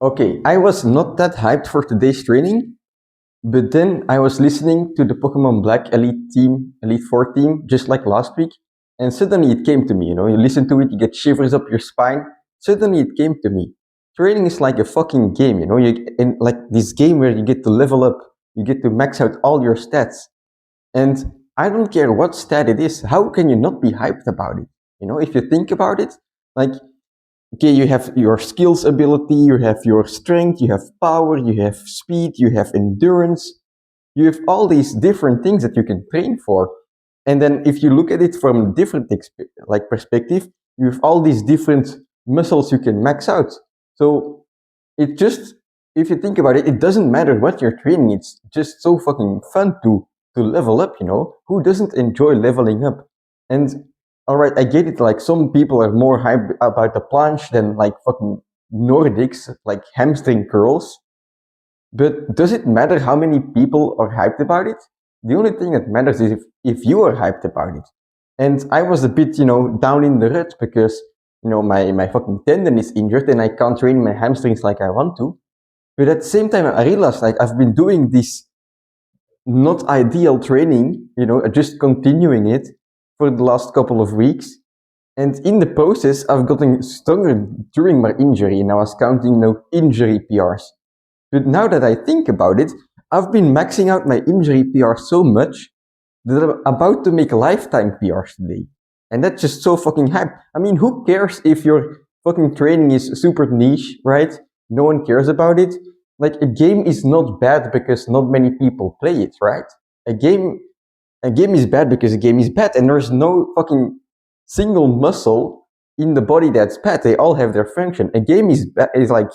Okay, I was not that hyped for today's training, but then I was listening to the Pokemon Black Elite Four team, just like last week, and suddenly it came to me. You know, you listen to it, you get shivers up your spine. Suddenly it came to me. Training is like a fucking game. You know, you in like this game where you get to level up, you get to max out all your stats, and I don't care what stat it is. How can you not be hyped about it? You know, if you think about it, like okay, you have your skills ability, you have your strength, you have power, you have speed, you have endurance, you have all these different things that you can train for. And then if you look at it from a different like perspective, you have all these different muscles you can max out. So it just, if you think about it, it doesn't matter what you're training. It's just so fucking fun to level up. You know, who doesn't enjoy leveling up? And all right, I get it. Like some people are more hyped about the planche than like fucking Nordics, like hamstring curls. But does it matter how many people are hyped about it? The only thing that matters is if you are hyped about it. And I was a bit, you know, down in the rut because, you know, my fucking tendon is injured and I can't train my hamstrings like I want to. But at the same time, I realized like I've been doing this not ideal training, you know, just continuing it for the last couple of weeks. And in the process, I've gotten stronger during my injury and I was counting no injury PRs. But now that I think about it, I've been maxing out my injury PR so much that I'm about to make lifetime PRs today. And that's just so fucking hype. I mean, who cares if your fucking training is super niche, right? No one cares about it. Like a game is not bad because not many people play it, right? A game is bad because a game is bad, and there's no fucking single muscle in the body that's bad. They all have their function. A game is like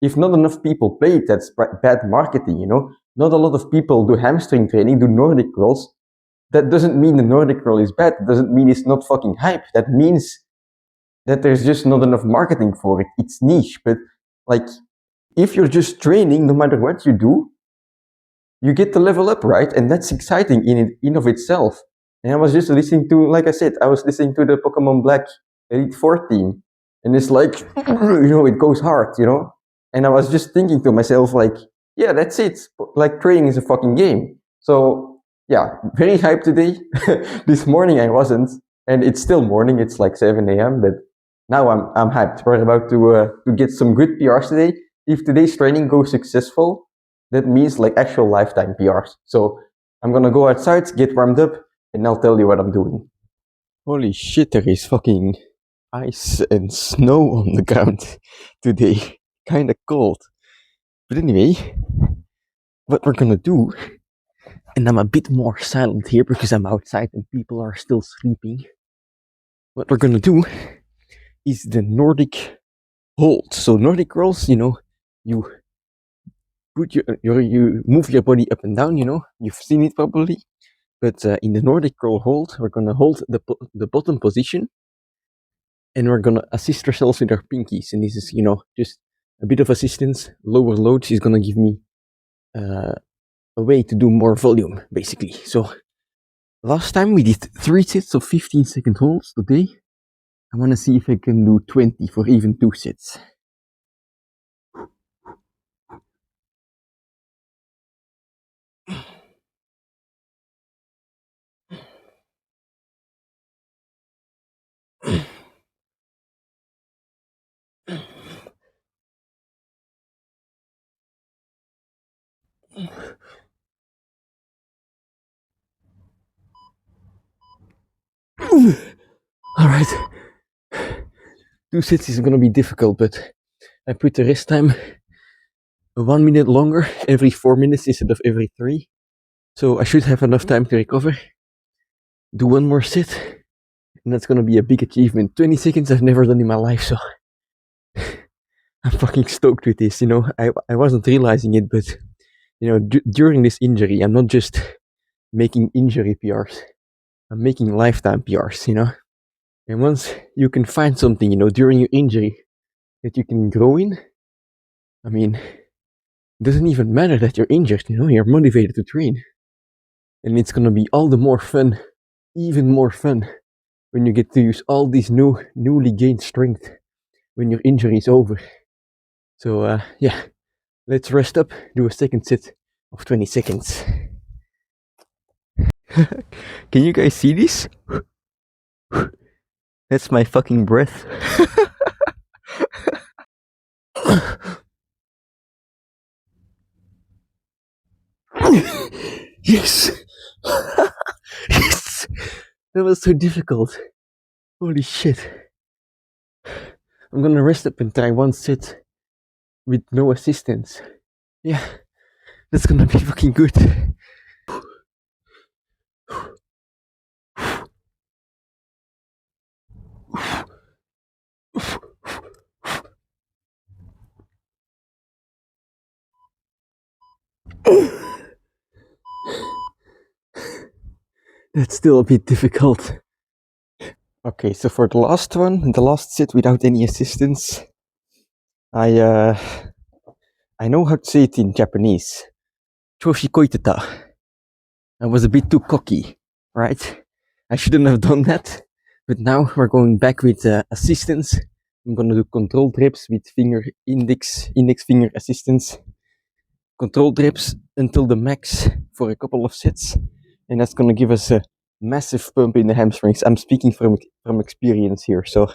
if not enough people play it, that's bad marketing. You know, not a lot of people do hamstring training, do Nordic rolls. That doesn't mean the Nordic roll is bad. It doesn't mean it's not fucking hype. That means that there's just not enough marketing for it. It's niche, but like if you're just training, no matter what you do, you get to level up, right? And that's exciting in of itself. And I was just listening to, like I said, I was listening to the Pokemon Black Elite Four team, and it's like, you know, it goes hard, you know. And I was just thinking to myself, like, yeah, that's it. Like training is a fucking game. So yeah, very hyped today. This morning I wasn't, and it's still morning. It's like 7 a.m. But now I'm hyped. We're about to get some good PRs today. If today's training goes successful, that means like actual lifetime PRs. So I'm gonna go outside, get warmed up, and I'll tell you what I'm doing. Holy shit, there is fucking ice and snow on the ground today. Kinda cold. But anyway, what we're gonna do, and I'm a bit more silent here because I'm outside and people are still sleeping. What we're gonna do is the Nordic hold. So Nordic rolls, you know, you put you move your body up and down, you know, you've seen it probably. But in the Nordic roll hold, we're gonna hold the bottom position, and we're gonna assist ourselves with our pinkies. And this is, you know, just a bit of assistance. Lower loads is gonna give me a way to do more volume, basically. So last time we did 3 sets of 15-second holds. Today I want to see if I can do 20 for even 2 sets. Alright. 2 sets is gonna be difficult, but I put the rest time 1 minute longer, every 4 minutes instead of every 3. So I should have enough time to recover. Do 1 more set, and that's gonna be a big achievement. 20 seconds I've never done in my life, so I'm fucking stoked with this, you know. I wasn't realizing it, but you know, during this injury, I'm not just making injury PRs. I'm making lifetime PRs, you know. And once you can find something, you know, during your injury that you can grow in, I mean, it doesn't even matter that you're injured, you know, you're motivated to train. And it's gonna be all the more fun, even more fun, when you get to use all this newly gained strength when your injury is over. So yeah, let's rest up, do a second sit of 20 seconds. Can you guys see this? That's my fucking breath. Yes! Yes! That was so difficult. Holy shit. I'm gonna rest up and try one sit with no assistance. Yeah, that's gonna be fucking good. That's still a bit difficult. Okay, so for the last one, the last sit without any assistance, I know how to say it in Japanese. Choshi koiteta. I was a bit too cocky, right? I shouldn't have done that. But now we're going back with assistance. I'm gonna do control reps with index finger assistance. Control reps until the max for a couple of sets, and that's gonna give us a massive pump in the hamstrings. I'm speaking from experience here, so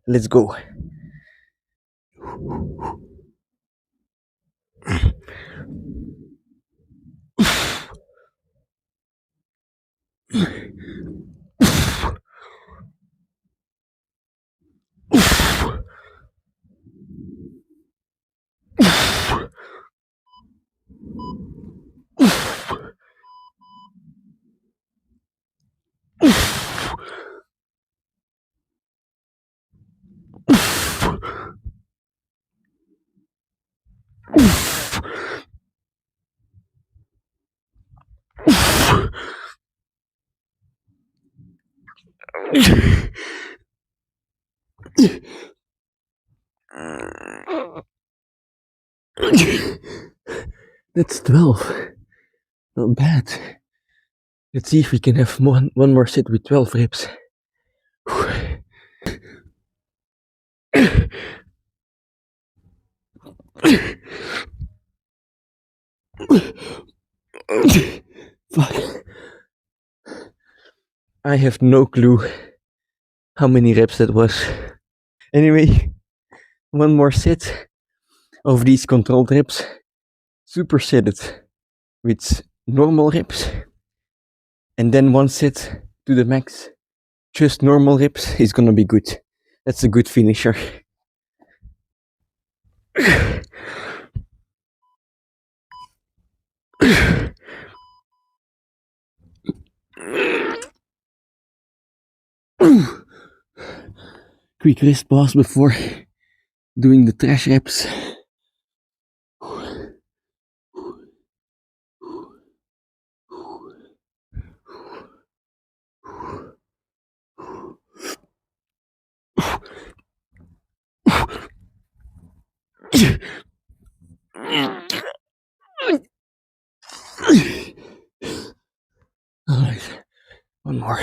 let's go. That's 12. Not bad. Let's see if we can have one more set with 12 reps. Fuck. I have no clue how many reps that was. Anyway, one more set of these controlled reps. Superset with normal reps. And then one set to the max. Just normal reps is gonna be good. That's a good finisher. Quick rest pause before doing the trash reps. Alright, one more.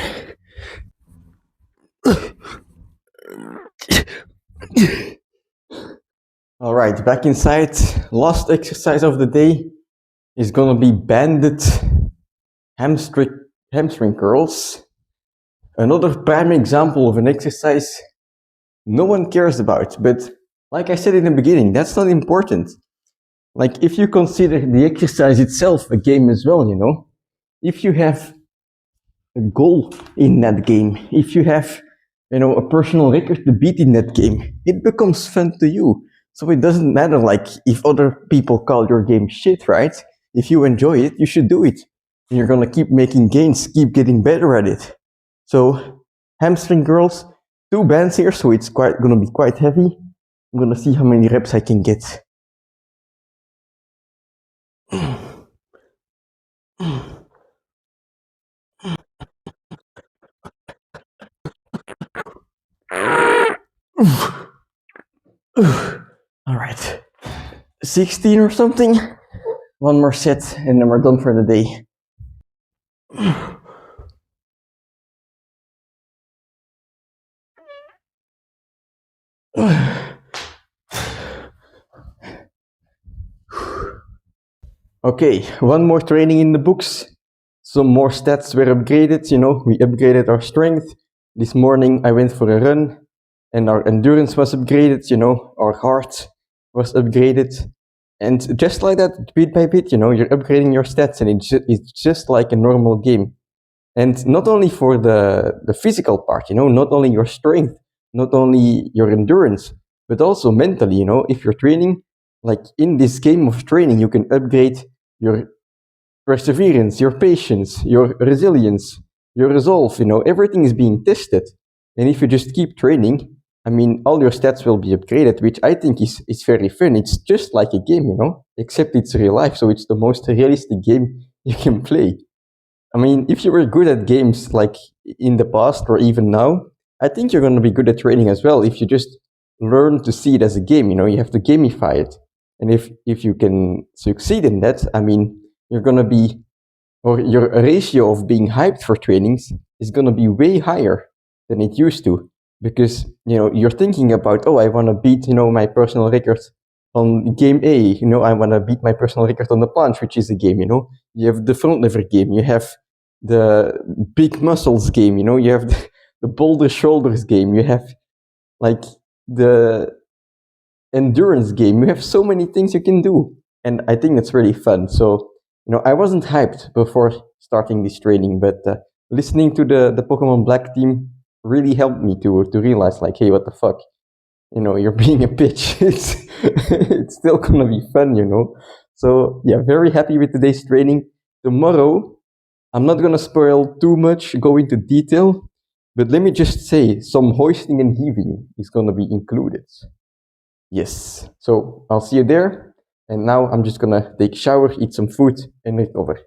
Alright, back inside. Last exercise of the day is gonna be banded hamstring curls. Another prime example of an exercise no one cares about, but like I said in the beginning, that's not important. Like, if you consider the exercise itself a game as well, you know, if you have a goal in that game, if you have, you know, a personal record to beat in that game, it becomes fun to you. So it doesn't matter, like, if other people call your game shit, right? If you enjoy it, you should do it. And you're gonna keep making gains, keep getting better at it. So, hamstring curls, 2 bands here, so it's gonna be quite heavy. I'm gonna see how many reps I can get. All right, 16 or something. One more set, and then we're done for the day. Okay, one more training in the books. Some more stats were upgraded, we upgraded our strength. This morning I went for a run and our endurance was upgraded, our heart was upgraded. And just like that, bit by bit, you're upgrading your stats and it's just like a normal game. And not only for the physical part, not only your strength, not only your endurance, but also mentally, if you're training, like in this game of training, you can upgrade your perseverance, your patience, your resilience, your resolve, everything is being tested. And if you just keep training, I mean, all your stats will be upgraded, which I think is very fun. It's just like a game, except it's real life. So it's the most realistic game you can play. I mean, if you were good at games like in the past or even now, I think you're going to be good at training as well. If you just learn to see it as a game, you have to gamify it. And if you can succeed in that, I mean, you're going to be, or your ratio of being hyped for trainings is going to be way higher than it used to. Because, you're thinking about, oh, I want to beat, my personal record on game A, I want to beat my personal record on the planche, which is a game, You have the front lever game, you have the big muscles game, you have the boulder shoulders game, you have like the endurance game, you have so many things you can do. And I think that's really fun. So, I wasn't hyped before starting this training, but listening to the Pokemon Black team really helped me to realize like, hey, what the fuck? You're being a bitch. It's still gonna be fun, So yeah, very happy with today's training. Tomorrow, I'm not gonna spoil too much, go into detail, but let me just say some hoisting and heaving is gonna be included. Yes. So I'll see you there. And now I'm just gonna take a shower, eat some food, and recover.